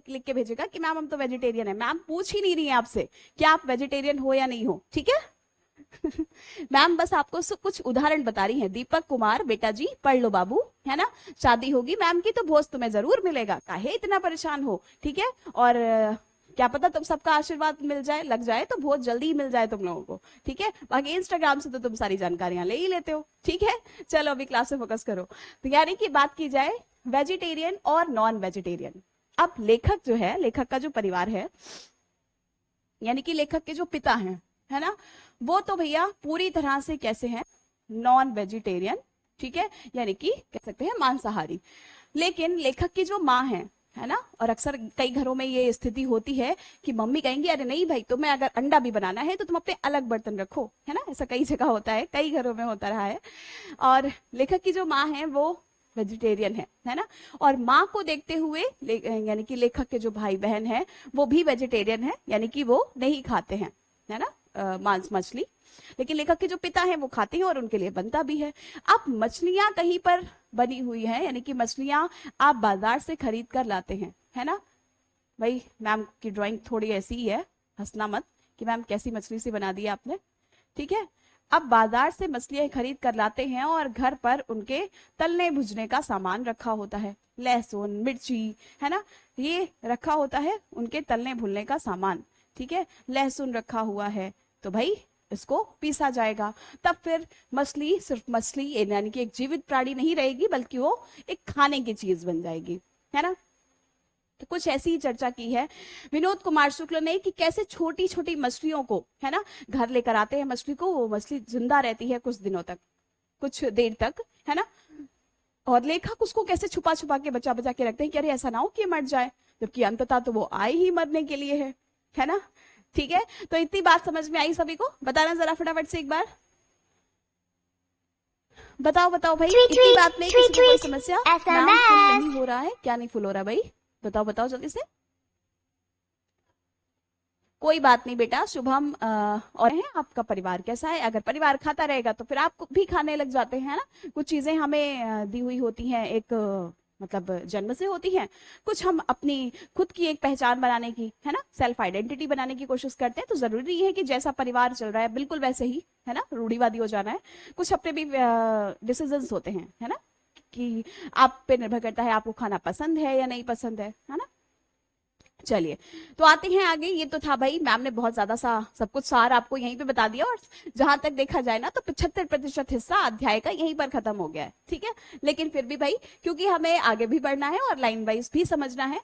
लिख के भेजेगा कि मैम हम तो वेजिटेरियन है। मैम पूछ ही नहीं रही है आपसे कि आप वेजिटेरियन हो या नहीं हो, ठीक है। मैम बस आपको कुछ उदाहरण बता रही है। दीपक कुमार, बेटा जी पढ़ लो बाबू, है ना। शादी होगी मैम की तो भोज तुम्हें जरूर मिलेगा, काहे इतना परेशान हो, ठीक है। और क्या पता तुम सबका आशीर्वाद मिल जाए, लग जाए तो बहुत जल्दी ही मिल जाए तुम लोगों को, ठीक है। बाकी इंस्टाग्राम से तो तुम सारी जानकारियां ले ही लेते हो, ठीक है। चलो अभी क्लास में फोकस करो। तो यानी कि बात की जाए वेजिटेरियन और नॉन वेजिटेरियन। अब लेखक जो है, लेखक का जो परिवार है, यानी कि लेखक के जो पिता हैं, है ना, वो तो भैया पूरी तरह से कैसे हैं, नॉन वेजिटेरियन, ठीक है, यानी कि कह सकते हैं मांसाहारी। लेकिन लेखक की जो माँ है ना, और अक्सर कई घरों में ये स्थिति होती है कि मम्मी कहेंगी अरे नहीं भाई, तुम्हें अगर अंडा भी बनाना है तो तुम अपने अलग बर्तन रखो, है ना। ऐसा कई जगह होता है, कई घरों में होता रहा है। और लेखक की जो माँ है वो वेजिटेरियन है ना। और माँ को देखते हुए यानी कि लेखक के जो भाई बहन है वो भी वेजिटेरियन है, यानी कि वो नहीं खाते हैं, है ना, मांस मछली। लेकिन लेखक के जो पिता हैं वो खाते हैं और उनके लिए बनता भी है। अब मछलियां कहीं पर बनी हुई है, यानी कि मछलियां आप बाजार से खरीद कर लाते हैं, है ना। भाई मैम की ड्राइंग थोड़ी ऐसी ही है, हंसना मत कि मैम कैसी मछली से बना दी आपने, ठीक है। अब बाजार से मछलियां खरीद कर लाते हैं और घर पर उनके तलने भुजने का सामान रखा होता है, लहसुन मिर्ची, है ना, ये रखा होता है उनके तलने भुनने का सामान, ठीक है। लहसुन रखा हुआ है तो भाई इसको पीसा जाएगा। तब फिर मछली सिर्फ मछली यानी कि एक जीवित प्राणी नहीं रहेगी, बल्कि वो एक खाने की चीज बन जाएगी, है ना। तो कुछ ऐसी ही चर्चा की है विनोद कुमार शुक्ल ने कि कैसे छोटी छोटी मछलियों को, है ना, घर लेकर आते हैं मछली को, वो मछली जिंदा रहती है कुछ दिनों तक, कुछ देर तक, है ना। और लेखक उसको कैसे छुपा छुपा के बचा बचा के रखते हैं कि अरे ऐसा ना हो कि मर जाए, जबकि अंततः तो वो आए ही मरने के लिए है ना। ठीक है, तो इतनी बात समझ में आई सभी को? बताना जरा फटाफट से एक बार, बताओ बताओ भाई। इतनी बात में किसी को कोई समस्या? नाम फुल नहीं हो रहा है, क्या नहीं फुल हो रहा भाई? बताओ बताओ जल्दी से। कोई बात नहीं बेटा शुभम। और है आपका परिवार कैसा है? अगर परिवार खाता रहेगा तो फिर आप भी खाने लग जाते हैं ना। कुछ चीजें हमें दी हुई होती हैं, एक मतलब जन्म से होती हैं, कुछ हम अपनी खुद की एक पहचान बनाने की, है ना, सेल्फ आइडेंटिटी बनाने की कोशिश करते हैं। तो जरूरी नहीं है कि जैसा परिवार चल रहा है बिल्कुल वैसे ही, है ना, रूढ़िवादी हो जाना है। कुछ अपने भी डिसीजंस होते हैं, है ना, कि आप पे निर्भर करता है आपको खाना पसंद है या नहीं पसंद है ना। चलिए तो आते हैं आगे। ये तो था भाई, मैम ने बहुत ज्यादा सा सब कुछ सार आपको यहीं पे बता दिया, और जहां तक देखा जाए ना तो 75% हिस्सा अध्याय का यहीं पर खत्म हो गया है, ठीक है। लेकिन फिर भी भाई क्योंकि हमें आगे भी बढ़ना है और लाइन वाइज भी समझना है,